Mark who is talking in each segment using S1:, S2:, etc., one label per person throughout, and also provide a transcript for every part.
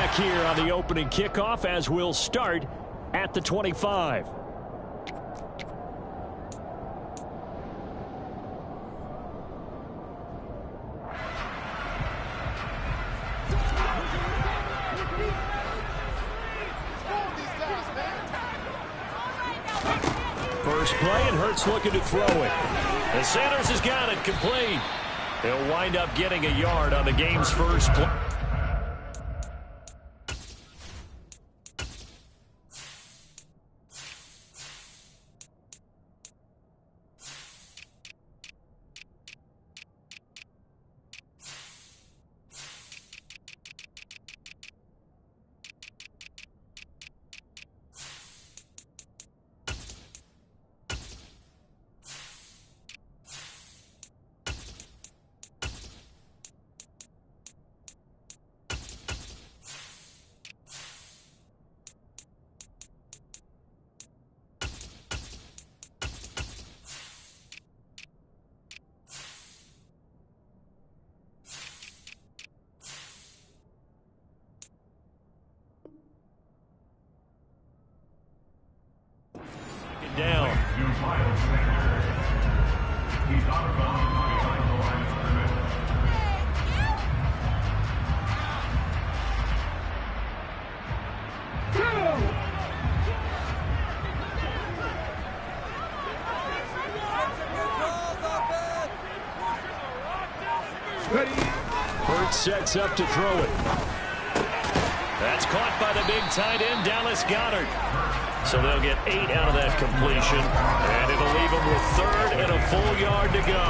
S1: back here on the opening kickoff as we'll start at the 25. First play, and Hurts looking to throw it. And Sanders has got it complete. He'll wind up getting a yard on the game's first play. Down. Hurts sets up to throw it. That's caught by the big tight end, Dallas Goedert. So they'll get 8 out of that completion, and it'll leave them with 3rd and a full yard to go.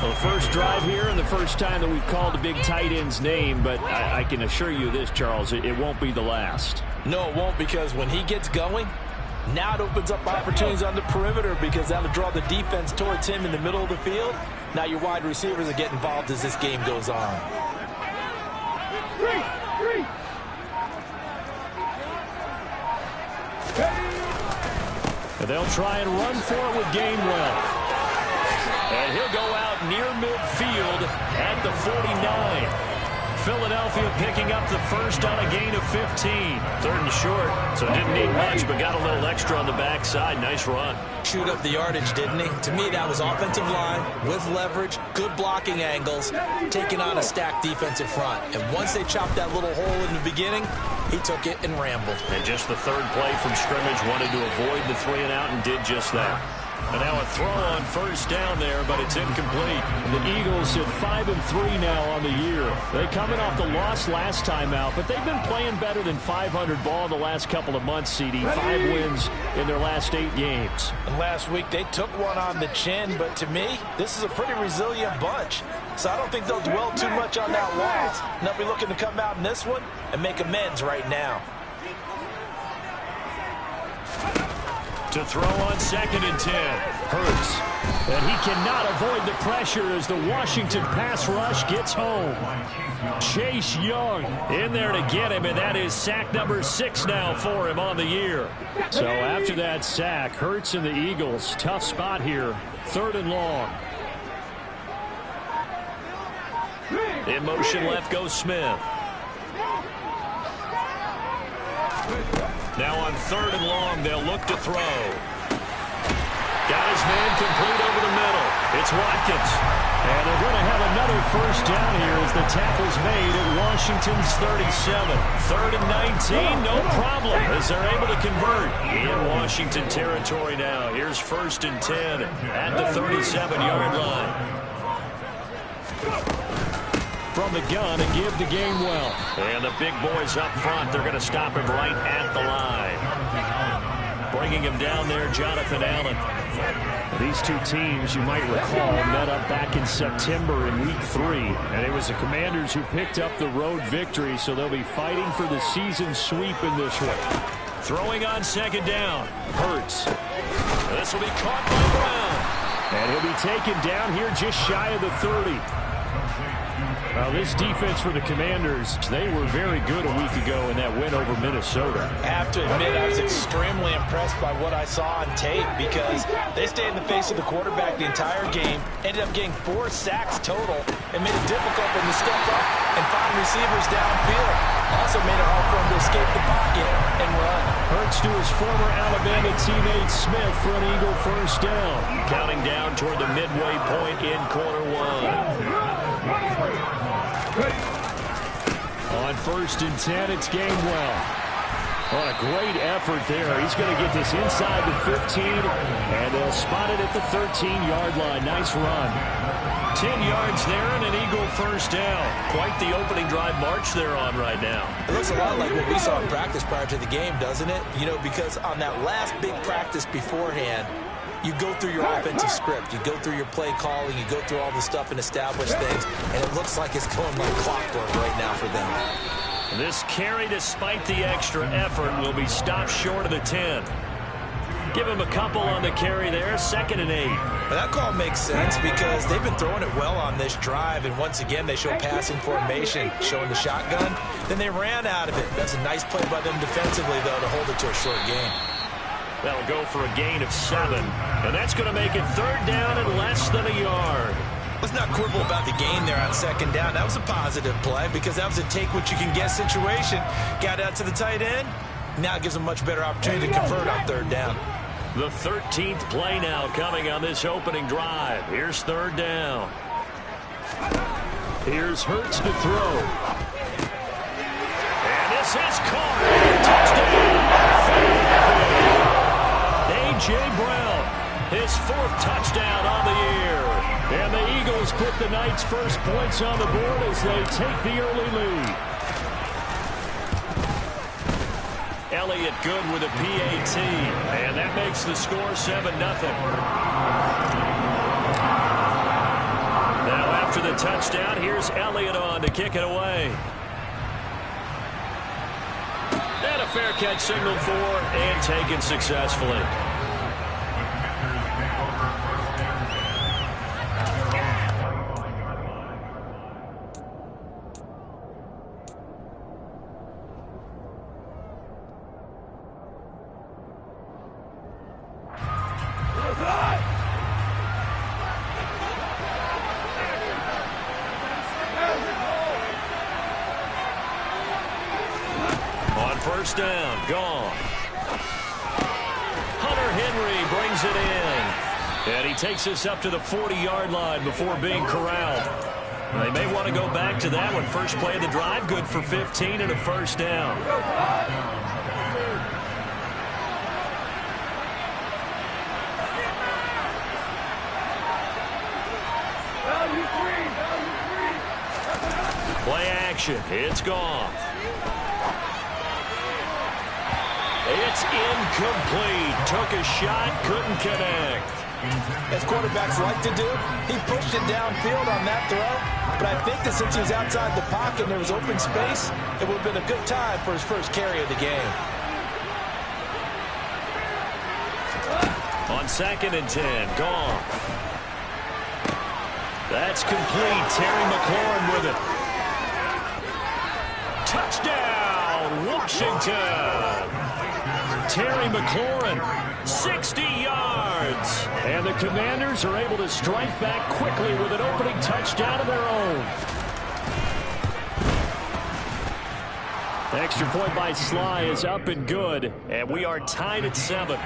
S1: Well, the first drive here and the first time that we've called the big tight end's name, but I can assure you this, Charles, it won't be the last.
S2: No, it won't, because when he gets going, now it opens up opportunities on the perimeter because that'll draw the defense towards him in the middle of the field. Now your wide receivers are getting involved as this game goes on.
S1: And they'll try and run for it with Gainwell. And he'll go out near midfield at the 49. Philadelphia picking up the first on a gain of 15. 3rd and short, so didn't need much, but got a little extra on the backside. Nice run.
S2: Shoot up the yardage, didn't he? To me, that was offensive line with leverage, good blocking angles, taking on a stacked defensive front. And once they chopped that little hole in the beginning, he took it and rambled.
S1: And just the 3rd play from scrimmage, wanted to avoid the 3-and-out and did just that. And now a throw on first down there, but it's incomplete. The Eagles sit 5-3 now on the year. They coming off the loss last time out, but they've been playing better than 500 ball the last couple of months, CD. 5 wins in their last 8 games.
S2: And last week they took one on the chin, but to me, this is a pretty resilient bunch. So I don't think they'll dwell too much on that loss. And they'll be looking to come out in this one and make amends right now.
S1: To throw on 2nd and 10. Hurts. And he cannot avoid the pressure as the Washington pass rush gets home. Chase Young in there to get him, and that is sack number 6 now for him on the year. So after that sack, Hurts and the Eagles, tough spot here. 3rd and long. In motion left goes Smith. Now on 3rd and long, they'll look to throw. Got his man complete over the middle. It's Watkins. And they're going to have another first down here as the tackle's made at Washington's 37. 3rd and 19, no problem, as they're able to convert in Washington territory now. Here's 1st and 10 at the 37-yard line. From the gun, a give to Gainwell. And the big boys up front, they're going to stop him right at the line. Bringing him down there, Jonathan Allen. These two teams, you might recall, met up back in September in Week 3. And it was the Commanders who picked up the road victory, so they'll be fighting for the season sweep in this one. Throwing on 2nd down. Hurts. This will be caught by Brown. And he'll be taken down here just shy of the 30. Well, this defense for the Commanders, they were very good a week ago in that win over Minnesota.
S2: I have to admit, I was extremely impressed by what I saw on tape because they stayed in the face of the quarterback the entire game, ended up getting 4 sacks total, and made it difficult for them to step up and find receivers downfield. Also made it hard for them to escape the pocket and run.
S1: Hurts to his former Alabama teammate Smith for an Eagle first down. Counting down toward the midway point in quarter 1. On 1st and 10, it's Gainwell. What a great effort there. He's going to get this inside the 15, and they'll spot it at the 13-yard line. Nice run. 10 yards there and an Eagle first down. Quite the opening drive march they're on right now.
S2: It looks a lot like what we saw in practice prior to the game, doesn't it? You know, because on that last big practice beforehand, you go through your offensive script. You go through your play calling. You go through all the stuff and establish things. And it looks like it's going like clockwork right now for them.
S1: This carry, despite the extra effort, will be stopped short of the 10. Give him a couple on the carry there. 2nd and 8.
S2: But that call makes sense because they've been throwing it well on this drive. And once again, they show passing formation, showing the shotgun. Then they ran out of it. That's a nice play by them defensively, though, to hold it to a short gain.
S1: That'll go for a gain of 7. And that's going to make it 3rd down and less than a yard.
S2: Let's not quibble about the gain there on 2nd down. That was a positive play because that was a take-what-you-can-get situation. Got out to the tight end. Now it gives them a much better opportunity to convert on 3rd down.
S1: The 13th play now coming on this opening drive. Here's 3rd down. Here's Hurts to throw. And this is caught. Touchdown. A.J. Brown, his 4th touchdown on the year. And the Eagles put the night's first points on the board as they take the early lead. Elliott good with a PAT, and that makes the score 7-0. Now after the touchdown, here's Elliott on to kick it away. And a fair catch signaled for and taken successfully. First down, gone. Hunter Henry brings it in. And he takes us up to the 40-yard line before being corralled. They may want to go back to that one. First play of the drive, good for 15 and a first down. Play action, it's gone. It's incomplete. Took a shot, couldn't connect.
S2: As quarterbacks like to do, he pushed it downfield on that throw. But I think that since he was outside the pocket and there was open space, it would have been a good time for his first carry of the game.
S1: On 2nd and 10, gone. That's complete. Terry McLaurin with it. Touchdown, Washington. Terry McLaurin, 60 yards. And the Commanders are able to strike back quickly with an opening touchdown of their own. Extra point by Sly is up and good, and we are tied at 7.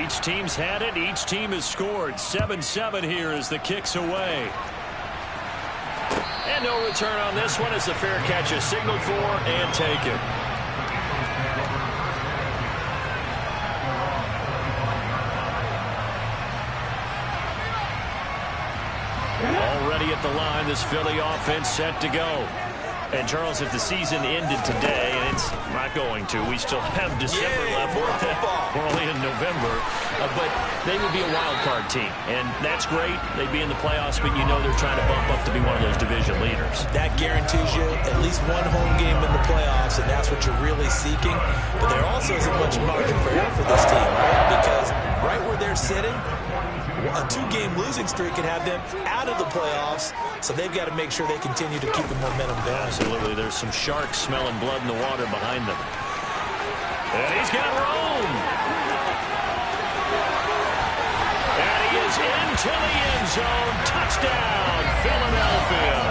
S1: Each team's had it. Each team has scored. 7-7 here as the kick's away. And no return on this one as the fair catch is signaled for and taken. Already at the line, this Philly offense set to go. And, Charles, if the season ended today, and it's not going to, we still have December left. We're only in November. But they would be a wild card team. And that's great. They'd be in the playoffs, but you know they're trying to bump up to be one of those division leaders.
S2: That guarantees you at least one home game in the playoffs, and that's what you're really seeking. But there also isn't much margin for error for this team, right? Because right where they're sitting, A 2-game losing streak could have them out of the playoffs, so they've got to make sure they continue to keep the momentum going.
S1: Absolutely. There's some sharks smelling blood in the water behind them. And he's got room. And he is into the end zone. Touchdown, Philadelphia.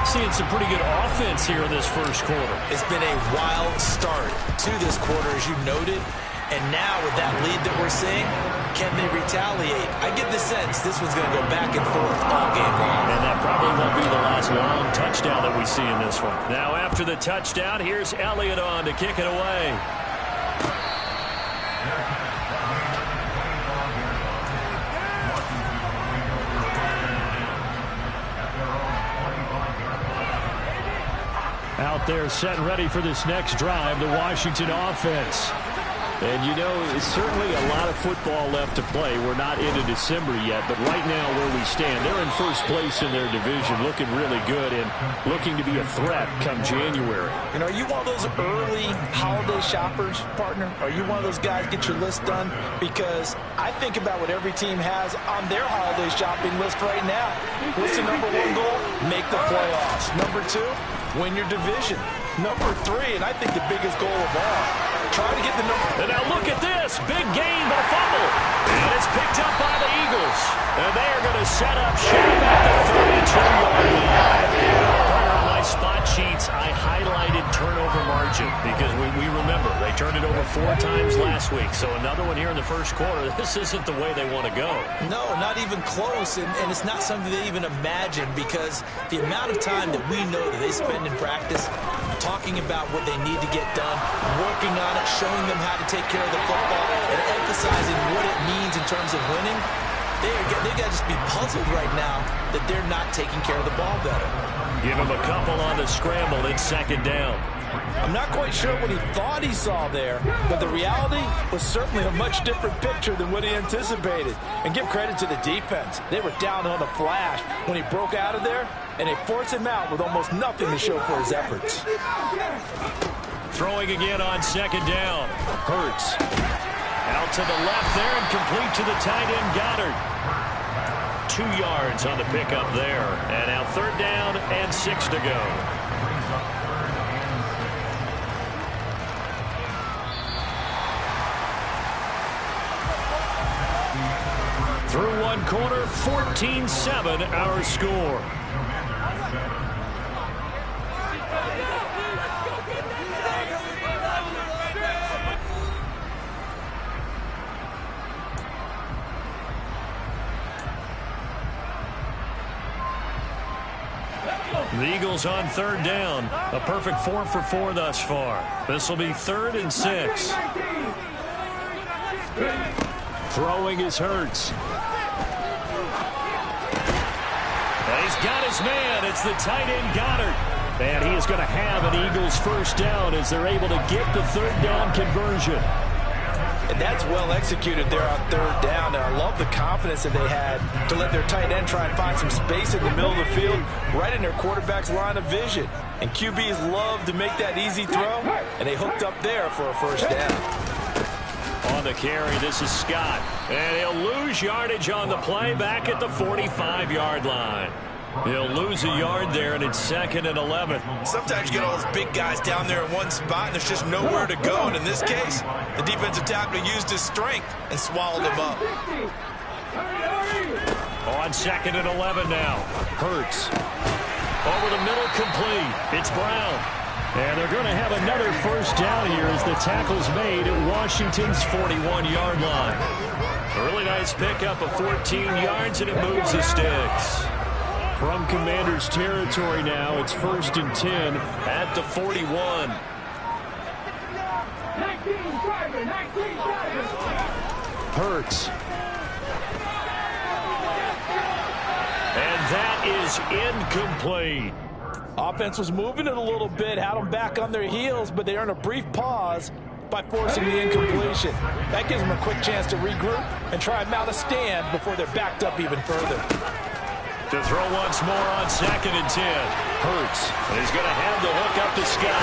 S1: Seeing some pretty good offense here in this first quarter.
S2: It's been a wild start to this quarter, as you noted. And now with that lead that we're seeing, can they retaliate? I get the sense this one's going to go back and forth all game long.
S1: And that probably won't be the last long touchdown that we see in this one. Now after the touchdown, here's Elliott on to kick it away. Out there set and ready for this next drive, the Washington offense. And, you know, it's certainly a lot of football left to play. We're not into December yet, but right now where we stand, they're in first place in their division, looking really good and looking to be a threat come January.
S2: And are you one of those early holiday shoppers, partner? Are you one of those guys get your list done? Because I think about what every team has on their holiday shopping list right now. What's the number one goal? Make the playoffs. Number two, win your division. Number three, and I think the biggest goal of all, try to get the number.
S1: And now look at this. Big gain, but a fumble. And it's picked up by the Eagles. And they are going to set up shop at the 32-yard line. On my spot sheets, I highlighted turnover margin because we remember they turned it over 4 times last week. So another one here in the first quarter. This isn't the way they want to go.
S2: No, not even close. And it's not something they even imagine because the amount of time that we know that they spend in practice talking about what they need to get done, working on it, showing them how to take care of the football, and emphasizing what it means in terms of winning. They've got to just be puzzled right now that they're not taking care of the ball better.
S1: Give him a couple on the scramble. It's second down.
S2: I'm not quite sure what he thought he saw there, but the reality was certainly a much different picture than what he anticipated. And give credit to the defense. They were down on the flash when he broke out of there, and they forced him out with almost nothing to show for his efforts.
S1: Throwing again on second down. Hurts. Out to the left there and complete to the tight end Goddard. 2 yards on the pickup there. And now third down and 6 to go. Through one quarter, 14-7 our score. The Eagles on third down. A perfect 4 for 4 thus far. This will be 3rd and 6. Throwing is Hurts. And he's got his man. It's the tight end Goddard. And he is going to have an Eagles first down as they're able to get the third down conversion.
S2: And that's well executed there on third down. And I love the confidence that they had to let their tight end try and find some space in the middle of the field, right in their quarterback's line of vision. And QBs love to make that easy throw, and they hooked up there for a first down.
S1: On the carry, this is Scott. And he'll lose yardage on the play back at the 45-yard line. He'll lose a yard there, and it's 2nd and 11.
S2: Sometimes you get all those big guys down there in one spot, and there's just nowhere to go. And in this case, the defensive tackle used his strength and swallowed him up.
S1: On 2nd and 11 now. Hurts. Over the middle, complete. It's Brown. And they're going to have another first down here as the tackle's made at Washington's 41-yard line. A really nice pickup of 14 yards, and it moves the sticks. From Commander's territory now, it's 1st and 10 at the 41. Hurts. And that is incomplete.
S2: Offense was moving it a little bit, had them back on their heels, but they earned a brief pause by forcing the incompletion. That gives them a quick chance to regroup and try and mount a stand before they're backed up even further.
S1: To throw once more on 2nd and 10. Hurts. And he's going to have the hook up to Scott.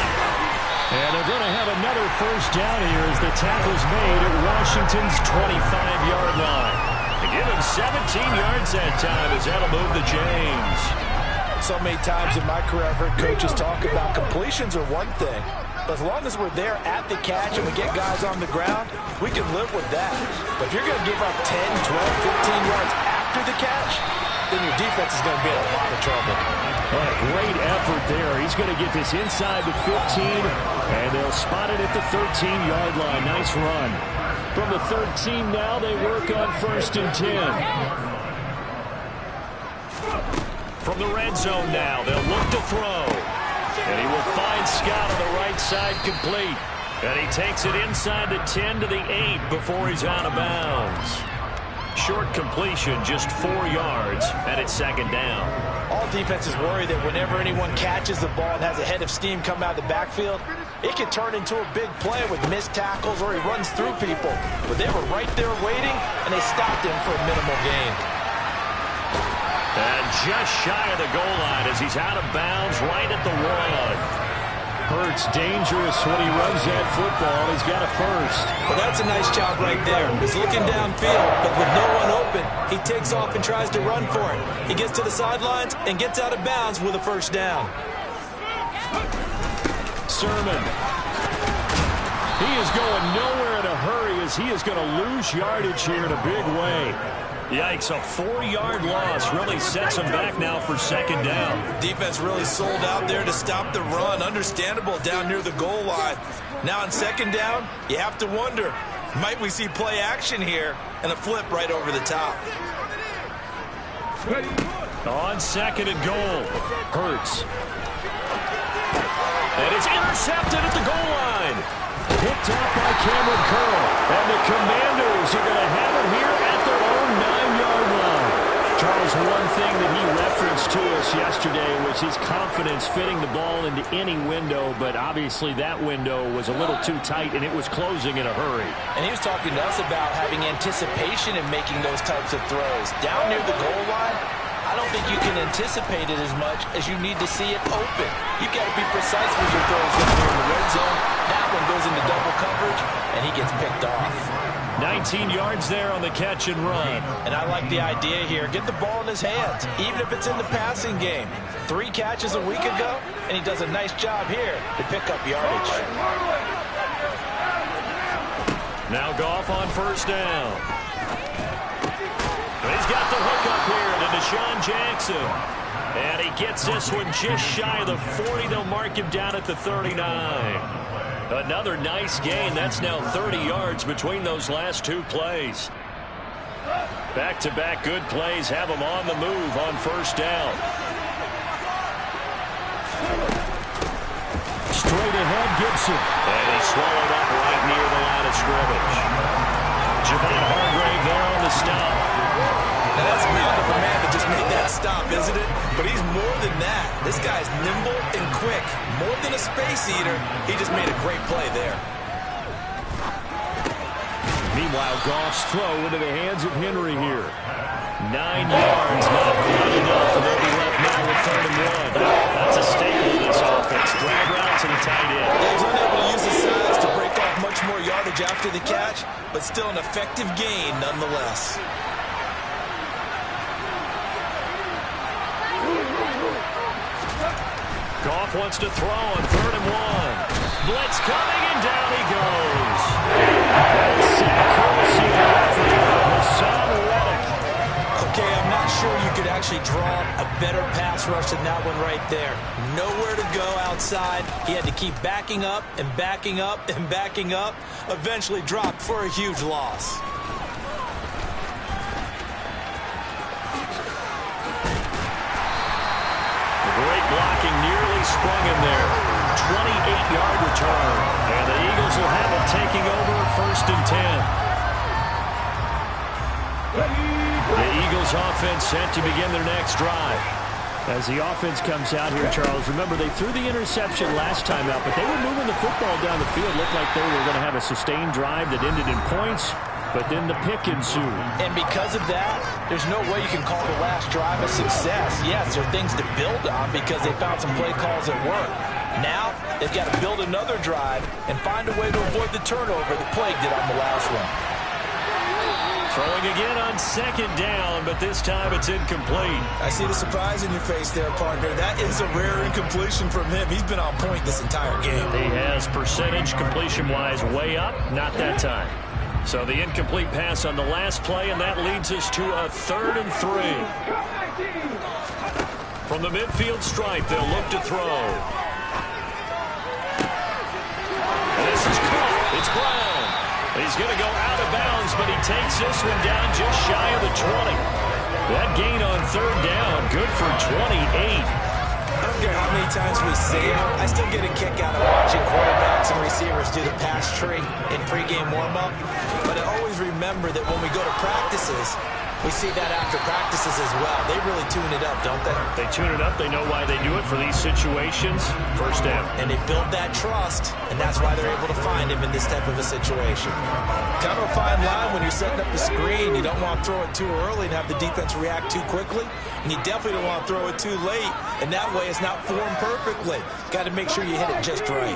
S1: And they're going to have another first down here as the tackle's made at Washington's 25-yard line. They give him 17 yards that time as that'll move the chains.
S2: So many times in my career I've heard coaches talk about completions are one thing. As long as we're there at the catch and we get guys on the ground, we can live with that. But if you're going to give up 10, 12, 15 yards after the catch, then your defense is going to be in a lot of trouble.
S1: What a great effort there. He's going to get this inside the 15, and they'll spot it at the 13-yard line. Nice run. From the 13 now, they work on 1st and 10. From the red zone now, they'll look to throw. And he will find Scott on the right side complete. And he takes it inside the 10 to the 8 before he's out of bounds. Short completion, just 4 yards, and it's 2nd down.
S2: All defenses worry that whenever anyone catches the ball and has a head of steam come out of the backfield, it can turn into a big play with missed tackles or he runs through people. But they were right there waiting, and they stopped him for a minimal gain.
S1: And just shy of the goal line as he's out of bounds right at the 1. Hurts dangerous when he runs that football. He's got a first.
S2: Well, that's a nice job right there. He's looking downfield, but with no one open, he takes off and tries to run for it. He gets to the sidelines and gets out of bounds with a first down.
S1: Sermon. He is going nowhere in a hurry as he is going to lose yardage here in a big way. Yikes, a 4-yard loss really sets him back now for 2nd down.
S2: Defense really sold out there to stop the run. Understandable down near the goal line. Now on 2nd down, you have to wonder, might we see play action here and a flip right over the top?
S1: On 2nd and goal, Hurts. And it's intercepted at the goal line. Picked up by Cameron Curl. And the Commanders are going to have it here at their own 9-yard line. Charles, one thing that he referenced to us yesterday was his confidence fitting the ball into any window, but obviously that window was a little too tight, and it was closing in a hurry.
S2: And he was talking to us about having anticipation in making those types of throws. Down near the goal line, I don't think you can anticipate it as much as you need to see it open. You've got to be precise with your throws down here in the red zone. That one goes into double coverage, and he gets picked off.
S1: 19 yards there on the catch and run.
S2: And I like the idea here. Get the ball in his hands, even if it's in the passing game. 3 catches a week ago, and he does a nice job here to pick up yardage.
S1: Now Goff on 1st down. He's got the hook up here to Deshaun Jackson. And he gets this one just shy of the 40. They'll mark him down at the 39. Another nice gain. That's now 30 yards between those last 2 plays. Back-to-back good plays have him on the move on 1st down. Straight ahead, Gibson. And he's swallowed up right near the line of scrimmage. Javon Hargrave there on the stop.
S2: Now that's beyond of a man that just made that stop, isn't it? But he's more than that. This guy's nimble and quick. More than a space eater, he just made a great play there.
S1: Meanwhile, Goff's throw into the hands of Henry here. 9 yards, not quite enough, and they'll be left now with 3rd and 1. That's a staple of this offense. Drag routes and a tight end.
S2: He was unable to use his size to break off much more yardage after the catch, but still an effective gain nonetheless.
S1: Goff wants to throw on 3rd and 1. Blitz coming, and down he goes. That's sack courtesy of Hassan Reddick.
S2: Okay, I'm not sure you could actually draw a better pass rush than that one right there. Nowhere to go outside. He had to keep backing up and backing up and backing up. Eventually dropped for a huge loss.
S1: Great blocking, nearly sprung him there. 28-yard return. And the Eagles will have it taking over 1st and 10. The Eagles offense set to begin their next drive. As the offense comes out here, Charles, remember they threw the interception last time out, but they were moving the football down the field. Looked like they were going to have a sustained drive that ended in points. But then the pick ensued.
S2: And because of that, there's no way you can call the last drive a success. Yes, there are things to build on because they found some play calls that work. Now they've got to build another drive and find a way to avoid the turnover that plagued it on the last one.
S1: Throwing again on second down, but this time it's incomplete.
S2: I see the surprise in your face there, partner. That is a rare incompletion from him. He's been on point this entire game.
S1: He has percentage completion-wise way up, not that time. So the incomplete pass on the last play, and that leads us to a 3rd and 3. From the midfield stripe, they'll look to throw. And this is caught. It's Brown. He's going to go out of bounds, but he takes this one down just shy of the 20. That gain on 3rd down, good for 28.
S2: I don't care how many times we say it, I still get a kick out of watching quarterbacks and receivers do the pass tree in pregame warm-up. But I always remember that when we go to practices, we see that after practices as well. They really tune it up, don't they?
S1: They tune it up. They know why they do it for these situations. First down.
S2: And they build that trust, and that's why they're able to find him in this type of a situation. Kind of a fine line when you're setting up the screen. You don't want to throw it too early and have the defense react too quickly. And you definitely don't want to throw it too late, and that way it's not formed perfectly. Got to make sure you hit it just right.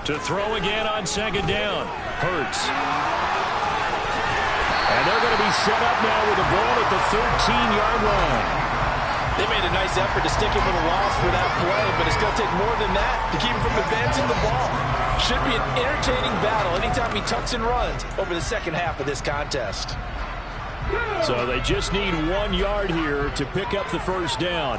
S1: To throw again on second down. Hurts. And they're going to be set up now with the ball at the 13-yard line.
S2: They made a nice effort to stick him with a loss for that play, but it's going to take more than that to keep him from advancing the ball. Should be an entertaining battle anytime he tucks and runs over the second half of this contest.
S1: So they just need 1 yard here to pick up the first down.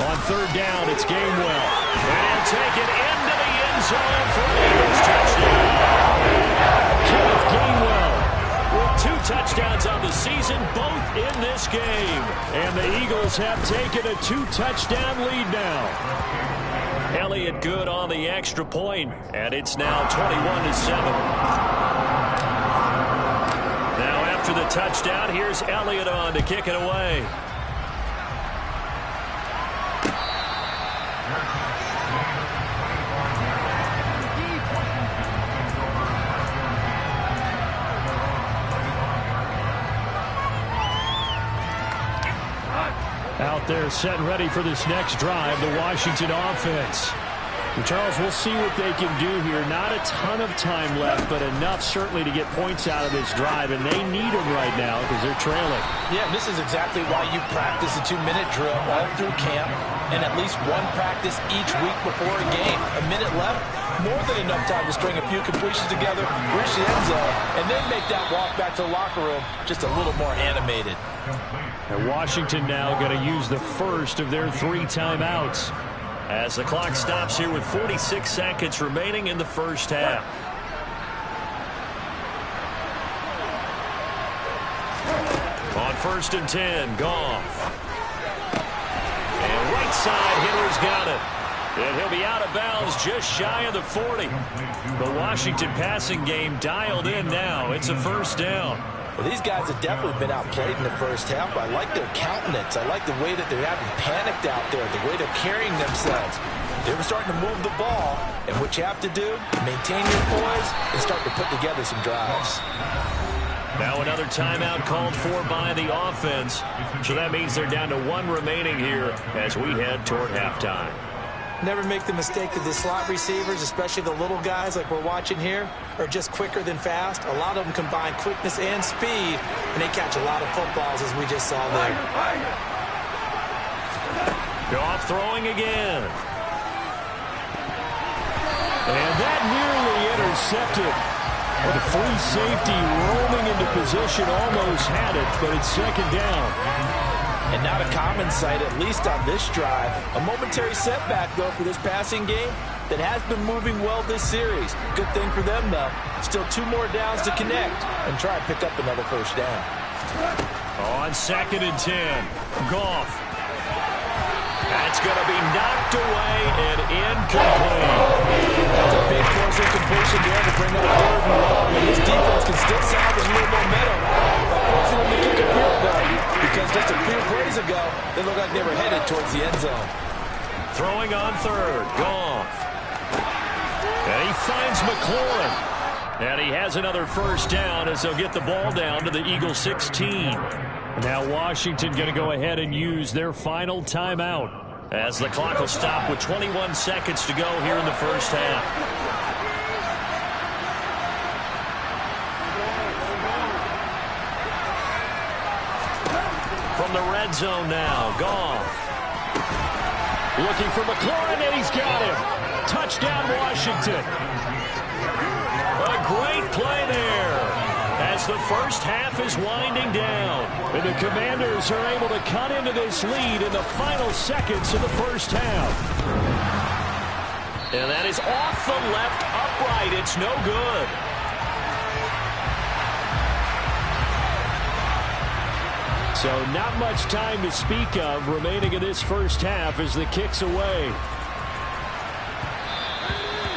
S1: On 3rd down, it's Gainwell. And he'll take it into the end zone for an Eagles touchdown. Kenneth Gainwell with 2 touchdowns on the season, both in this game. And the Eagles have taken a 2-touchdown lead now. Elliott good on the extra point, and it's now 21-7. Now after the touchdown, here's Elliott on to kick it away. Out there set and ready for this next drive, the Washington offense. And Charles, we'll see what they can do here. Not a ton of time left, but enough certainly to get points out of this drive, and they need them right now because they're trailing.
S2: Yeah, this is exactly why you practice a 2-minute drill all through camp and at least one practice each week before a game. A minute left, more than enough time to string a few completions together, reach the end zone, and then make that walk back to the locker room just a little more animated.
S1: And Washington now going to use the first of their 3 timeouts as the clock stops here with 46 seconds remaining in the first half. On 1st and 10, Goff. And right side, hitter's got it. And he'll be out of bounds just shy of the 40. The Washington passing game dialed in now. It's a first down.
S2: Well, these guys have definitely been outplayed in the first half. I like their countenance. I like the way that they're having panicked out there, the way they're carrying themselves. They were starting to move the ball, and what you have to do, maintain your poise and start to put together some drives.
S1: Now another timeout called for by the offense. So that means they're down to 1 remaining here as we head toward halftime.
S2: Never make the mistake that the slot receivers, especially the little guys like we're watching here, are just quicker than fast. A lot of them combine quickness and speed, and they catch a lot of footballs as we just saw there.
S1: Goff throwing again. And that nearly intercepted. Well, the free safety roaming into position almost had it, but it's second down.
S2: And not a common sight, at least on this drive. A momentary setback, though, for this passing game that has been moving well this series. Good thing for them, though. Still 2 more downs to connect and try and pick up another first down.
S1: On 2nd and 10, Goff. That's going to be knocked away and incomplete.
S2: That's a big close incompletion there to bring up 3rd and long. And this defense can still salvage a little momentum by forcing them to kick a field goal. Because just a few plays ago, they looked like they were headed towards the end zone.
S1: Throwing on 3rd, Goff. And he finds McLaurin. And he has another first down as they'll get the ball down to the Eagles 16. Now Washington going to go ahead and use their final timeout as the clock will stop with 21 seconds to go here in the first half. From the red zone now, Goff. Looking for McLaurin, and he's got him. Touchdown, Washington. A great play there as the first half is winding down. And the Commanders are able to cut into this lead in the final seconds of the first half. And that is off the left upright. It's no good. So not much time to speak of remaining in this first half as the kick's away.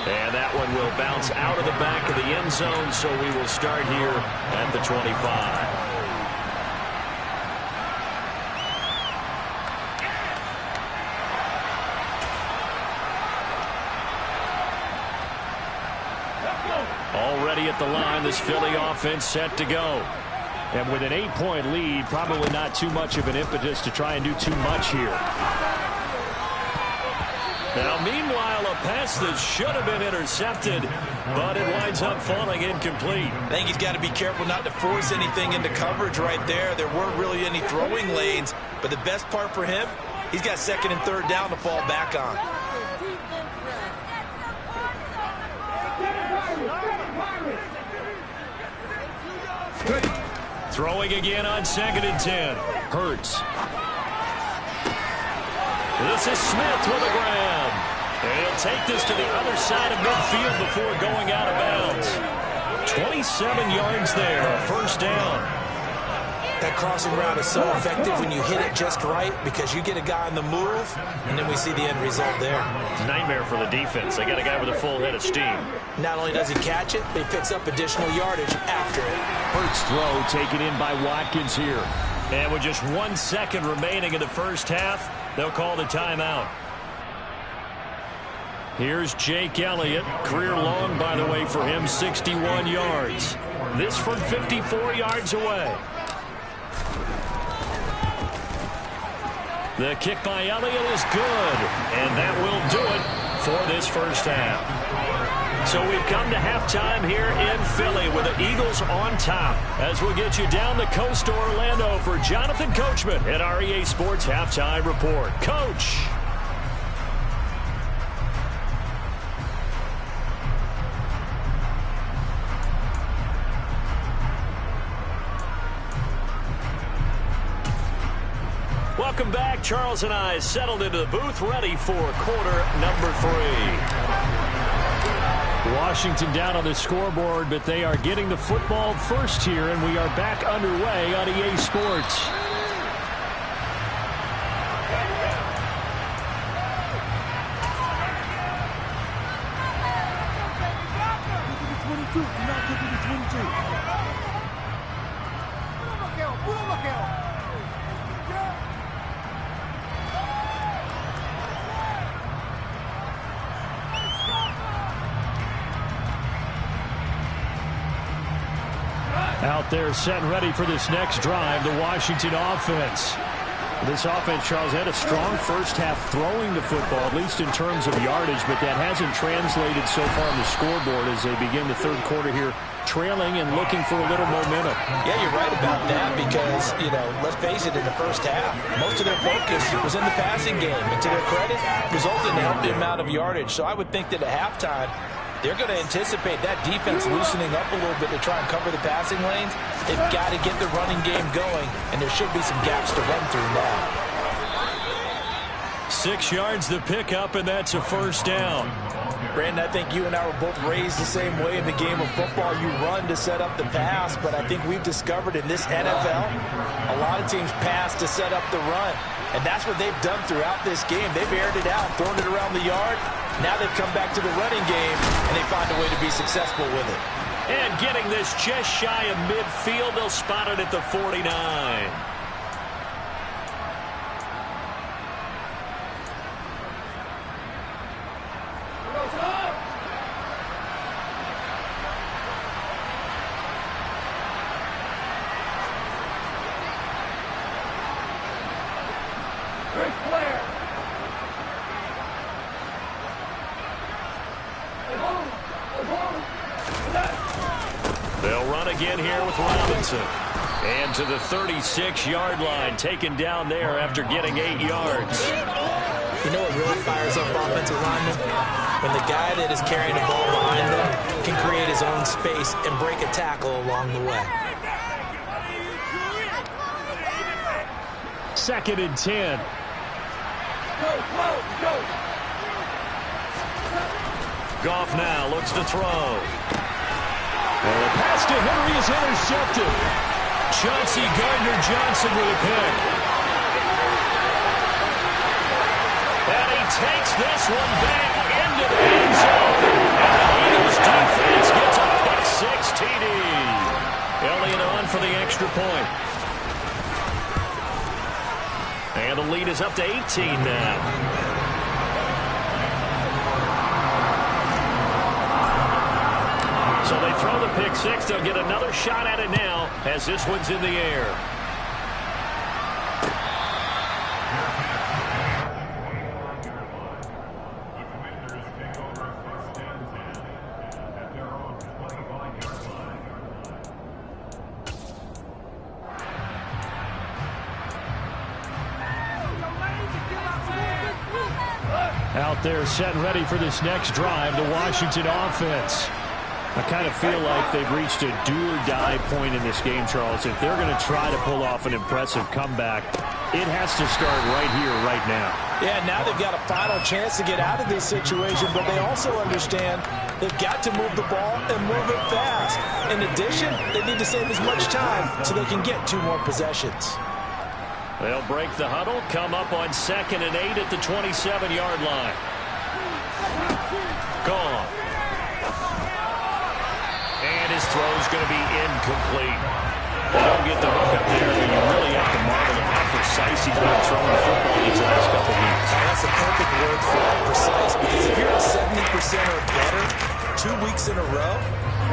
S1: And that one will bounce out of the back of the end zone, so we will start here at the 25. Already at the line, this Philly offense set to go. And with an 8-point lead, probably not too much of an impetus to try and do too much here. Now, meanwhile, a pass that should have been intercepted, but it winds up falling incomplete.
S2: I think he's got to be careful not to force anything into coverage right there. There weren't really any throwing lanes, but the best part for him, he's got second and third down to fall back on.
S1: Throwing again on 2nd and 10. Hurts. This is Smith with a grab. And he'll take this to the other side of midfield before going out of bounds. 27 yards there, a first down.
S2: That crossing route is so effective when you hit it just right because you get a guy on the move, and then we see the end result there.
S1: Nightmare for the defense. They got a guy with a full head of steam.
S2: Not only does he catch it, but he picks up additional yardage after it.
S1: Hurts throw taken in by Watkins here. And with just 1 second remaining in the first half, they'll call the timeout. Here's Jake Elliott. Career long, by the way, for him, 61 yards. This from 54 yards away. The kick by Elliott is good, and that will do it for this first half. So we've come to halftime here in Philly with the Eagles on top as we'll get you down the coast to Orlando for Jonathan Coachman at our EA Sports Halftime Report. Coach. Welcome back. Charles and I settled into the booth ready for quarter number 3. Washington down on the scoreboard, but they are getting the football first here, and we are back underway on EA Sports. Out there set and ready for this next drive, the Washington offense. This offense, Charles, had a strong first half throwing the football, at least in terms of yardage, but that hasn't translated so far on the scoreboard as they begin the third quarter here, trailing and looking for a little momentum.
S2: Yeah, you're right about that because, let's face it, in the first half, most of their focus was in the passing game. And to their credit, resulted in a healthy amount of yardage. So I would think that at halftime, they're going to anticipate that defense loosening up a little bit to try and cover the passing lanes. They've got to get the running game going, and there should be some gaps to run through now.
S1: 6 yards the pickup, and that's a first down.
S2: Brandon, I think you and I were both raised the same way in the game of football. You run to set up the pass, but I think we've discovered in this NFL, a lot of teams pass to set up the run. And that's what they've done throughout this game. They've aired it out, thrown it around the yard. Now they've come back to the running game, and they find a way to be successful with it.
S1: And getting this just shy of midfield, they'll spot it at the 49. there with Robinson. And to the 36-yard line, taken down there after getting 8 yards.
S2: You know what really fires up offensive linemen? When the guy that is carrying the ball behind them can create his own space and break a tackle along the way.
S1: 2nd and 10. Goff now looks to throw. And the pass to Henry is intercepted. Chauncey Gardner-Johnson with a pick. And he takes this one back into the end zone. And the Eagles defense gets a pick-6 TD. Elliott on for the extra point. And the lead is up to 18 now. So they throw the pick-6. They'll get another shot at it now as this one's in the air. Out there set and ready for this next drive, the Washington offense. I kind of feel like they've reached a do-or-die point in this game, Charles. If they're going to try to pull off an impressive comeback, it has to start right here, right now.
S2: Yeah, now they've got a final chance to get out of this situation, but they also understand they've got to move the ball and move it fast. In addition, they need to save as much time so they can get 2 more possessions.
S1: They'll break the huddle, come up on 2nd and 8 at the 27-yard line. Gone. And his throw's going to be incomplete. They don't get the hook up there, and you really have to marvel at how precise he's been throwing the football these last couple of weeks.
S2: That's a perfect word for it, precise, because if you're at 70% or better 2 weeks in a row,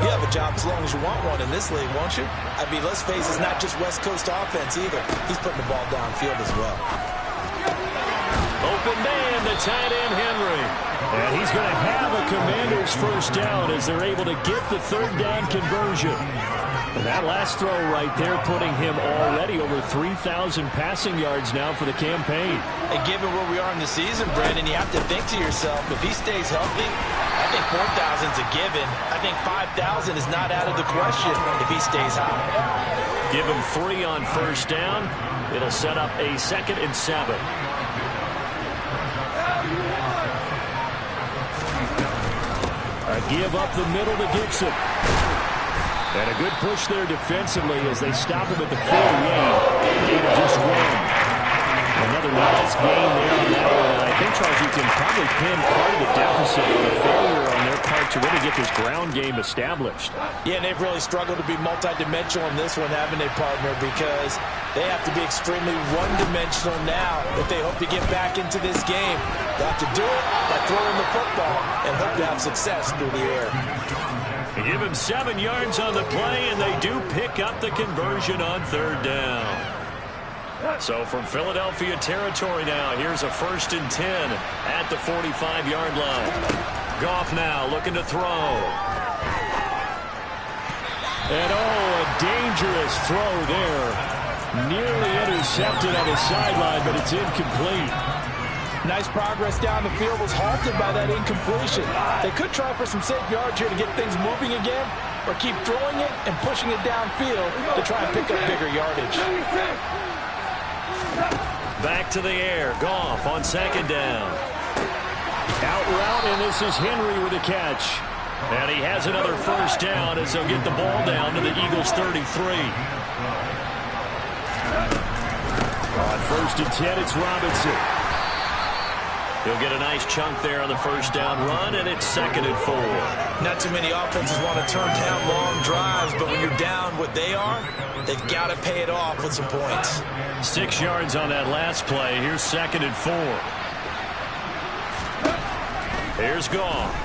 S2: you have a job as long as you want one in this league, won't you? I mean, let's face it, it's not just West Coast offense either. He's putting the ball downfield as well.
S1: Open man, the tight end, Henry. And he's going to have a Commanders first down as they're able to get the 3rd down conversion. And that last throw right there putting him already over 3,000 passing yards now for the campaign.
S2: And given where we are in the season, Brandon, you have to think to yourself, if he stays healthy, I think 4,000 is a given. I think 5,000 is not out of the question if he stays high.
S1: Give him 3 on first down. It'll set up a 2nd and 7. A give up the middle to Gibson. And a good push there defensively as they stop him at the 48. Gain of just 1. Another nice gain there on that one. And I think, Charles, you can probably pin part of the deficit on a failure on their part to really get this ground game established.
S2: Yeah, and they've really struggled to be multidimensional in this one, haven't they, partner? Because they have to be extremely one-dimensional now if they hope to get back into this game. They have to do it by throwing the football and hope to have success through the air.
S1: They give him 7 yards on the play, and they do pick up the conversion on 3rd down. So from Philadelphia territory now, here's a 1st and 10 at the 45-yard line. Goff now looking to throw. And a dangerous throw there. Nearly intercepted on the sideline, but it's incomplete.
S2: Nice progress down the field, was halted by that incompletion. They could try for some safe yards here to get things moving again, or keep throwing it and pushing it downfield to try and pick up bigger yardage.
S1: Back to the air. Goff on 2nd down. Out route, and this is Henry with a catch. And he has another first down as they'll get the ball down to the Eagles' 33. On 1st and 10, it's Robinson. He'll get a nice chunk there on the first down run, and it's 2nd and 4.
S2: Not too many offenses want to turn down long drives, but when you're down what they are, they've got to pay it off with some points.
S1: 6 yards on that last play. Here's 2nd and 4. Here's Goff.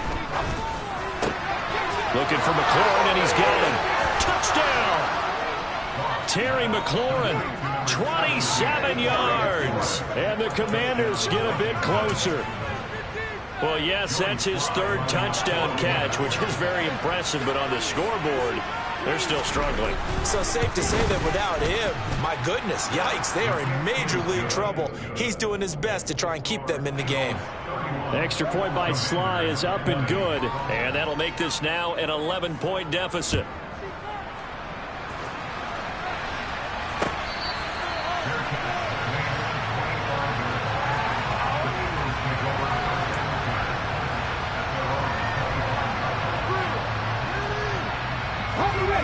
S1: Looking for McLaurin, and he's got him. Touchdown! Terry McLaurin, 27 yards. And the Commanders get a bit closer. Well, yes, that's his 3rd touchdown catch, which is very impressive, but on the scoreboard, They're still struggling.
S2: So safe to say that without him, my goodness, yikes, they are in major league trouble. He's doing his best to try and keep them in the game.
S1: The extra point by Sly is up and good, and that'll make this now an 11-point deficit.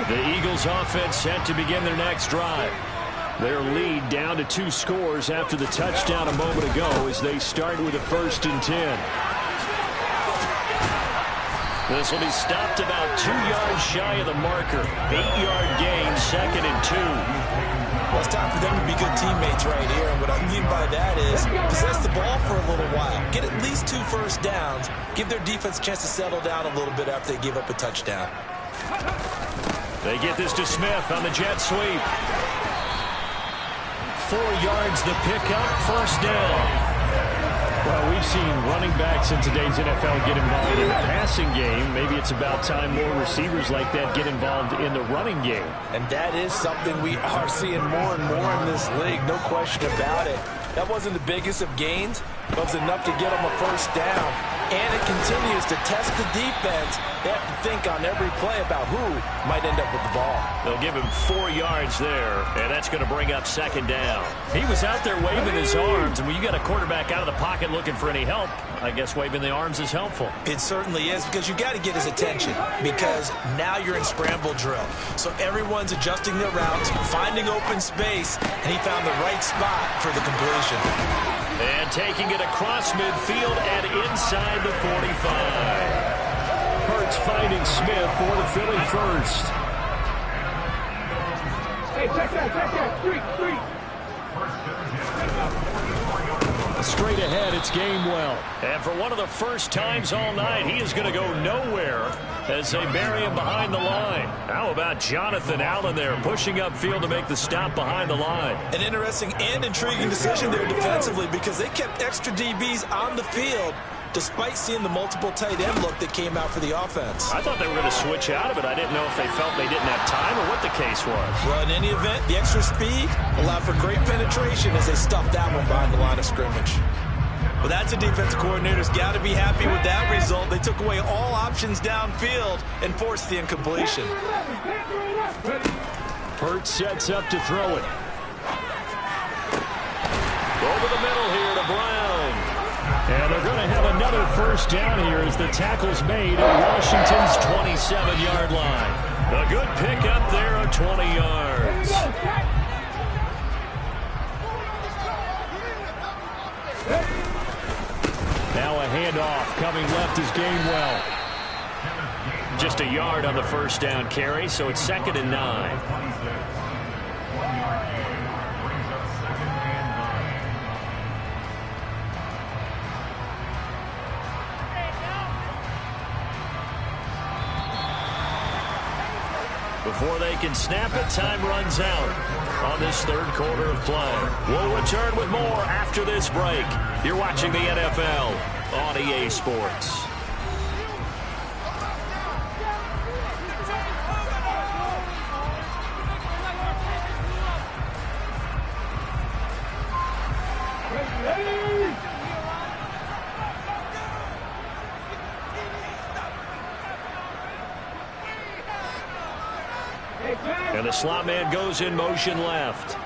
S1: The Eagles offense set to begin their next drive. Their lead down to 2 scores after the touchdown a moment ago as they start with a 1st and 10. This will be stopped about 2 yards shy of the marker. 8-yard gain, 2nd and 2.
S2: Well, it's time for them to be good teammates right here. And what I mean by that is possess the ball for a little while. Get at least 2 first downs. Give their defense a chance to settle down a little bit after they give up a touchdown.
S1: They get this to Smith on the jet sweep. 4 yards the pickup, 1st down. Well, we've seen running backs in today's NFL get involved in the passing game. Maybe it's about time more receivers like that get involved in the running game.
S2: And that is something we are seeing more and more in this league, no question about it. That wasn't the biggest of gains, but it was enough to get them a 1st down. And it continues to test the defense. They have to think on every play about who might end up with the ball.
S1: They'll give him 4 yards there, and that's going to bring up 2nd down. He was out there waving his arms, and when you got a quarterback out of the pocket looking for any help, I guess waving the arms is helpful.
S2: It certainly is, because you got to get his attention, because now you're in scramble drill. So everyone's adjusting their routes, finding open space, and he found the right spot for the completion.
S1: And taking it across midfield and inside the 45. Hurts finding Smith for the Philly 1st.
S3: Hey, check that. Street.
S1: Straight ahead, it's Gainwell. And for one of the first times all night, he is going to go nowhere as they bury him behind the line. How about Jonathan Allen there, pushing upfield to make the stop behind the line?
S2: An interesting and intriguing decision there defensively, because they kept extra DBs on the field despite seeing the multiple tight end look that came out for the offense.
S1: I thought they were going to switch out of it. I didn't know if they felt they didn't have time or what the case was.
S2: Well, in any event, the extra speed allowed for great penetration as they stuffed that one behind the line of scrimmage. Well, that's a defensive coordinator's got to be happy with that result. They took away all options downfield and forced the incompletion.
S1: Hurts sets up to throw it. Over the middle here to Brown. And they're going to have another 1st down here as the tackle's made at Washington's 27-yard line. A good pickup there of 20 yards. Now a handoff coming left is Gainwell. Just a yard on the 1st down carry, so it's 2nd and 9. Before they can snap it, time runs out on this 3rd quarter of play. We'll return with more after this break. You're watching the NFL on EA Sports. And the slot man goes in motion left.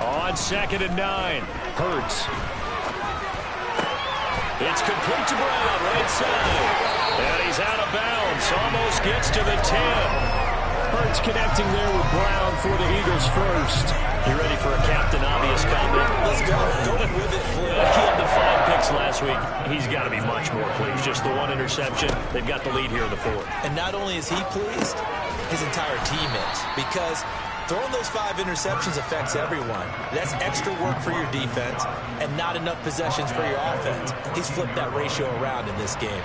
S1: On 2nd and 9. Hurts. It's complete to Brown, right side. And he's out of bounds. Almost gets to the 10. Hurts connecting there with Brown for the Eagles 1st. You ready for a Captain Obvious comment?
S2: Let's go. Go with it.
S1: He had the 5 picks last week. He's got to be much more pleased. Just the 1 interception. They've got the lead here in the 4th.
S2: And not only is he pleased, his entire team is. Because throwing those 5 interceptions affects everyone. That's extra work for your defense and not enough possessions for your offense. He's flipped that ratio around in this game.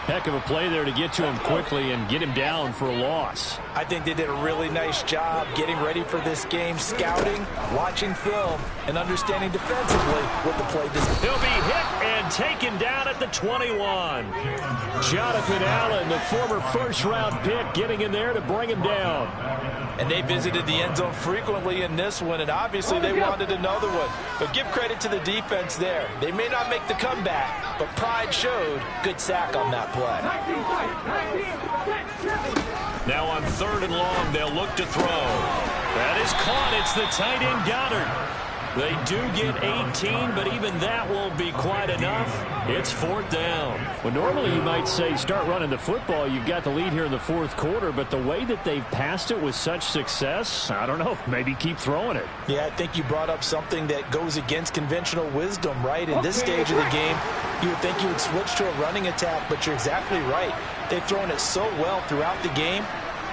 S1: Heck of a play there to get to him quickly and get him down for a loss.
S2: I think they did a really nice job getting ready for this game, scouting, watching film, and understanding defensively what the play does.
S1: He'll be hit and taken down at the 21. Jonathan Allen, the former first-round pick, getting in there to bring him down.
S2: And they visited the end zone frequently in this one, and obviously they wanted another one. But give credit to the defense there. They may not make the comeback, but pride showed. Good sack on that play.
S1: Now on 3rd and long, they'll look to throw. That is caught. It's the tight end Goddard. They do get 18, but even that won't be quite enough. It's 4th down. Well, normally you might say start running the football. You've got the lead here in the 4th quarter, but the way that they've passed it with such success, I don't know, maybe keep throwing it.
S2: Yeah, I think you brought up something that goes against conventional wisdom, right? In this stage of the game, you would think you would switch to a running attack, but you're exactly right. They've thrown it so well throughout the game,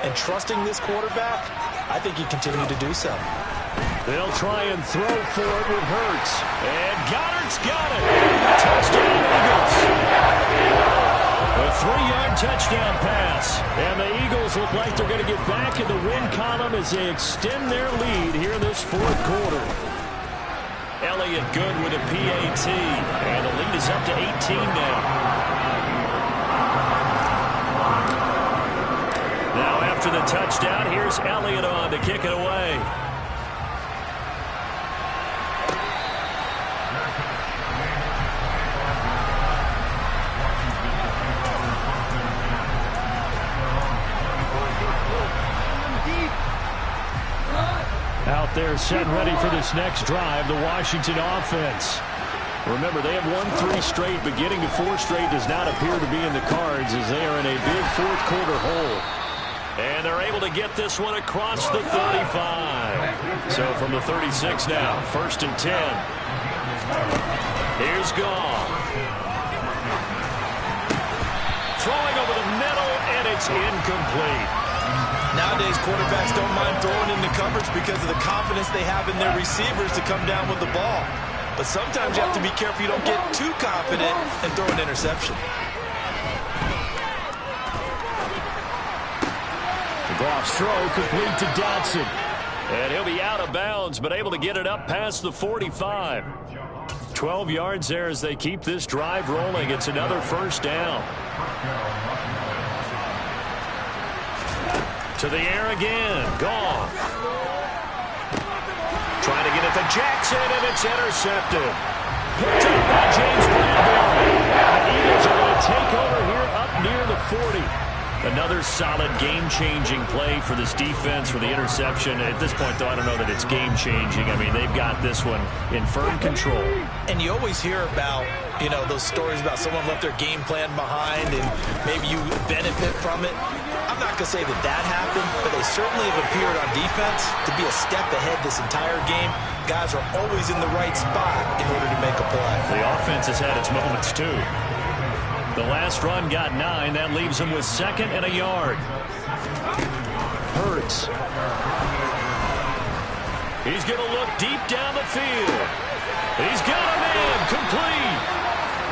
S2: and trusting this quarterback, I think you continue to do so.
S1: They'll try and throw for it with Hurts. And Goddard's got it. Touchdown, Eagles. A 3-yard touchdown pass. And the Eagles look like they're going to get back in the win column as they extend their lead here in this 4th quarter. Elliott good with a PAT. And the lead is up to 18 now. Now after the touchdown, here's Elliott on to kick it away. Out there set ready for this next drive, the Washington offense. Remember, they have won 3 straight, but getting to 4 straight does not appear to be in the cards as they are in a big 4th quarter hole. And they're able to get this one across the 35. So from the 36 now, 1st and 10. Here's Goff. Throwing over the middle, and it's incomplete.
S2: Nowadays, quarterbacks don't mind throwing into coverage because of the confidence they have in their receivers to come down with the ball. But sometimes you have to be careful you don't get too confident and throw an interception.
S1: Goff's throw complete to Dotson. And he'll be out of bounds, but able to get it up past the 45. 12 yards there as they keep this drive rolling. It's another 1st down. To the air again. Goff. Trying to get it to Jackson, and it's intercepted. Picked up by James Bradbury. The Eagles are going to take over here up near the 40. Another solid game-changing play for this defense for the interception. At this point, though, I don't know that it's game-changing. I mean, they've got this one in firm control.
S2: And you always hear about, you know, those stories about someone left their game plan behind and maybe you benefit from it. I'm not going to say that that happened, but they certainly have appeared on defense to be a step ahead this entire game. Guys are always in the right spot in order to make a play.
S1: The offense has had its moments, too. The last run got 9. That leaves him with 2nd and a yard. Hurts. He's going to look deep down the field. He's got him in. Complete.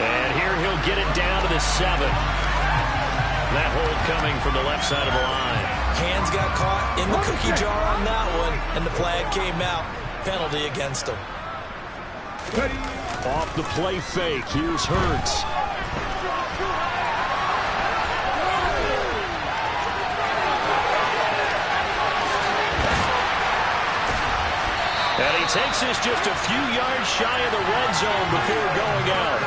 S1: And here he'll get it down to the 7. That hold coming from the left side of the line.
S2: Hands got caught in the cookie jar on that one, and the flag came out. Penalty against him.
S1: Off the play fake. Here's Hurts. And he takes this just a few yards shy of the red zone before going out.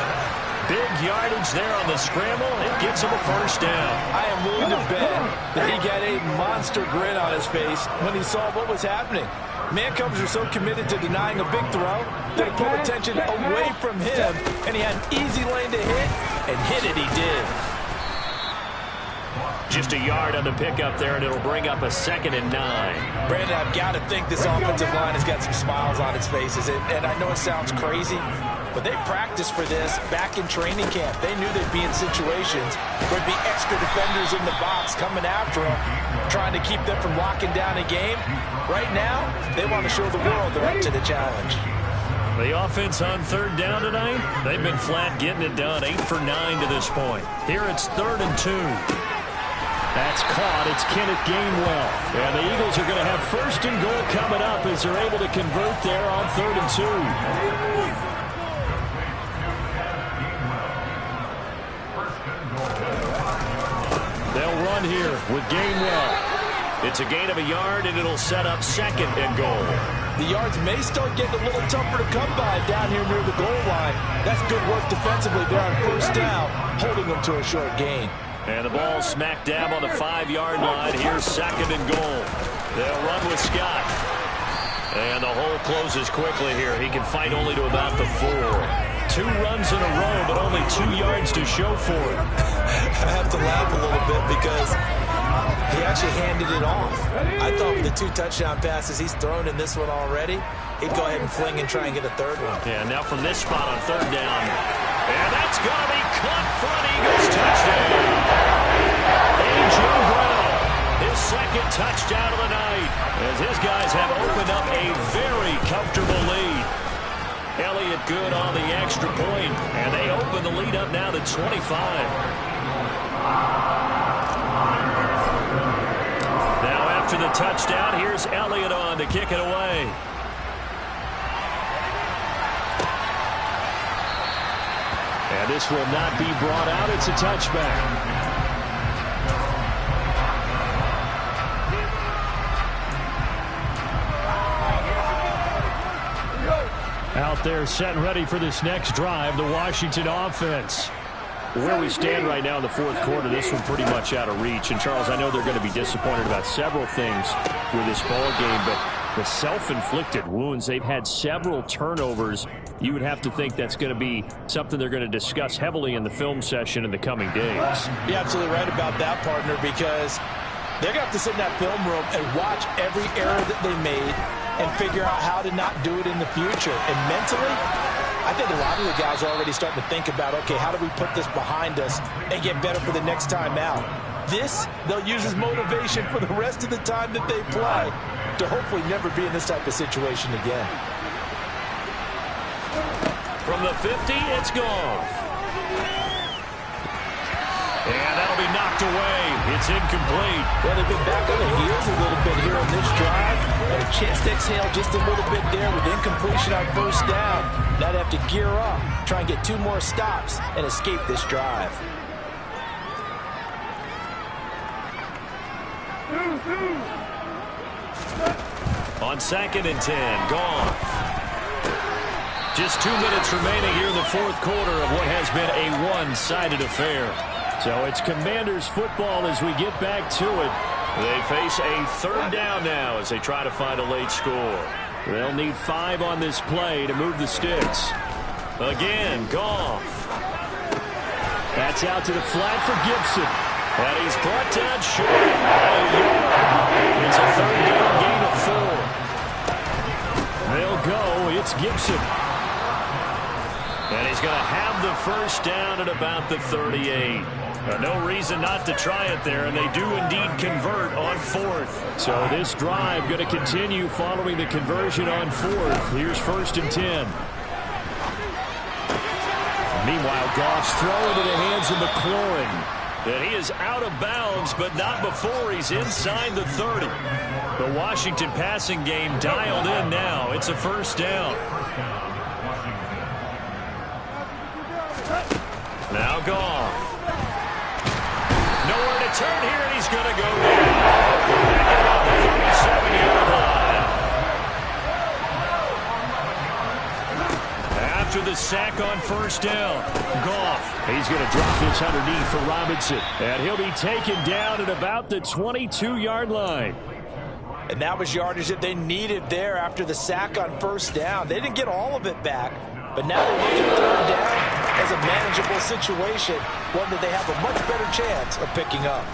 S1: Big yardage there on the scramble. It gets him a 1st down.
S2: I am willing to bet that he got a monster grin on his face when he saw what was happening. Man-covers are so committed to denying a big throw that it pulled attention away from him, and he had an easy lane to hit, and hit it he did.
S1: Just a yard on the pickup there, and it'll bring up a 2nd and 9.
S2: Brandon, I've got to think this offensive line has got some smiles on its faces, and I know it sounds crazy, but they practiced for this back in training camp. They knew they'd be in situations where there'd be extra defenders in the box coming after them, trying to keep them from locking down a game. Right now, they want to show the world they're up to the challenge.
S1: The offense on third down tonight, they've been flat getting it done. 8 for 9 to this point. Here it's 3rd and 2. That's caught. It's Kenneth Gainwell. And the Eagles are going to have 1st and goal coming up as they're able to convert there on 3rd and 2. They'll run here with Gainwell. It's a gain of a yard, and it'll set up 2nd and goal.
S2: The yards may start getting a little tougher to come by down here near the goal line. That's good work defensively there on 1st down, holding them to a short gain.
S1: And the ball smack dab on the 5-yard line. Here's 2nd and goal. They'll run with Scott. And the hole closes quickly here. He can fight only to about the 4. 2 runs in a row, but only 2 yards to show for it.
S2: I have to laugh a little bit because he actually handed it off. I thought with the 2 touchdown passes he's thrown in this one already, he'd go ahead and fling and try and get a 3rd one.
S1: Yeah, now from this spot on 3rd down. And that's going to be caught for an Eagles touchdown. A.J. Brown, his 2nd touchdown of the night, as his guys have opened up a very comfortable lead. Elliott good on the extra point, and they open the lead up now to 25. Now after the touchdown, here's Elliott on to kick it away. And this will not be brought out. It's a touchback. Out there set and ready for this next drive, the Washington offense. Where we stand right now in the 4th quarter, this one pretty much out of reach. And, Charles, I know they're going to be disappointed about several things with this ball game, but the self-inflicted wounds, they've had several turnovers. You would have to think that's going to be something they're going to discuss heavily in the film session in the coming days.
S2: You're absolutely right about that, partner, because they're going to have to sit in that film room and watch every error that they made and figure out how to not do it in the future. And mentally, I think a lot of the guys are already starting to think about, okay, how do we put this behind us and get better for the next time out? This, they'll use as motivation for the rest of the time that they play to hopefully never be in this type of situation again.
S1: From the 50, it's gone. And that'll be knocked away. It's incomplete.
S2: Well, they've been back on their heels a little bit here on this drive. But a chance to exhale just a little bit there with incompletion on 1st down. Now they have to gear up, try and get 2 more stops, and escape this drive.
S1: On 2nd and 10, gone. Just 2 minutes remaining here in the 4th quarter of what has been a one-sided affair. So it's Commanders football as we get back to it. They face a 3rd down now as they try to find a late score. They'll need 5 on this play to move the sticks. Again, Goff. That's out to the flat for Gibson. And he's brought down short. It's a 3rd down gain of 4. They'll go. It's Gibson. And he's going to have the 1st down at about the 38. No reason not to try it there, and they do indeed convert on 4th. So this drive going to continue following the conversion on 4th. Here's 1st and 10. Meanwhile, Goff's throw into the hands of McLaurin. And he is out of bounds, but not before he's inside the 30. The Washington passing game dialed in now. It's a 1st down. Now Goff. Nowhere to turn here, and he's going to go down. At about the 37-yard line. After the sack on 1st down, Goff. He's going to drop this underneath for Robinson. And he'll be taken down at about the 22-yard line.
S2: And that was yardage that they needed there after the sack on 1st down. They didn't get all of it back, but now they look at 3rd down as a manageable situation, one that they have a much better chance of picking up.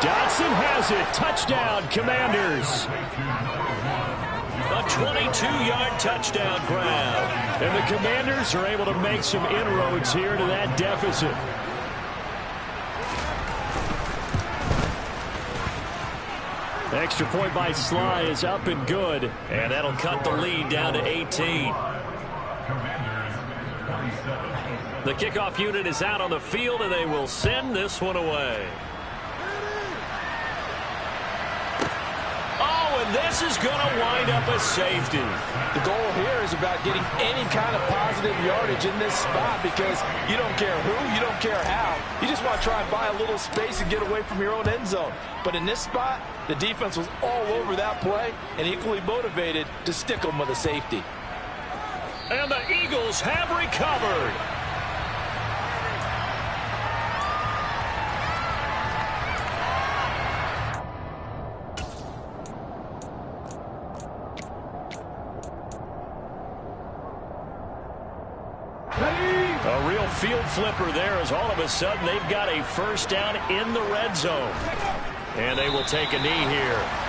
S1: Dotson has it. Touchdown, Commanders. A 22-yard touchdown grab. And the Commanders are able to make some inroads here to that deficit. Extra point by Sly is up and good. And that'll cut the lead down to 18. The kickoff unit is out on the field, and they will send this one away. Oh, and this is going to wind up a safety.
S4: The goal here is about getting any kind of positive yardage in this spot because you don't care who, you don't care how. You just want to try and buy a little space and get away from your own end zone. But in this spot, the defense was all over that play and equally motivated to stick them with a safety.
S1: And the Eagles have recovered. A real field flipper there as all of a sudden they've got a first down in the red zone. And they will take a knee here.